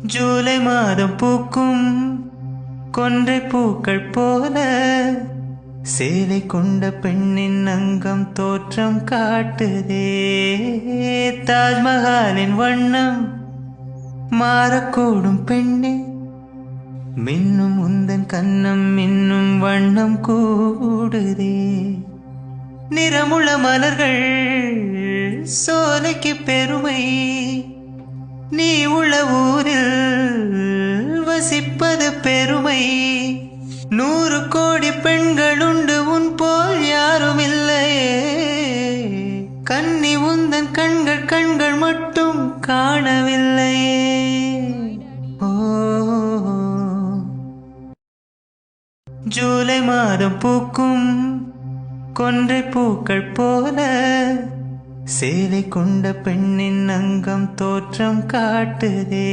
ஜூலை மாதம் பூக்கும் கொன்றை பூக்கள் போல சேலை கொண்ட பெண்ணின் அங்கம் தோற்றம் காட்டுதே. தாஜ்மஹாலின் வண்ணம் மாறக்கூடும் பெண்ணே, மின்னும் உந்தன் கண்ணம் மின்னும் வண்ணம் கூடுதே. நிறமுள்ள மலர்கள் சோலைக்கு பெருமை, நீ உள்ள ஊரில் வசிப்பது பெருமை. 100 கோடி பெண்கள் உண்டு, உன் போல் யாரும் இல்லையே. கன்னி உந்தன் கண்கள் கண்கள் மட்டும் காணவில்லையே. ஓ, ஜூலை மாதம் பூக்கும் கொன்றை பூக்கள் போல சேலை கொண்ட பெண்ணின் அங்கம் தோற்றம் காட்டுதே.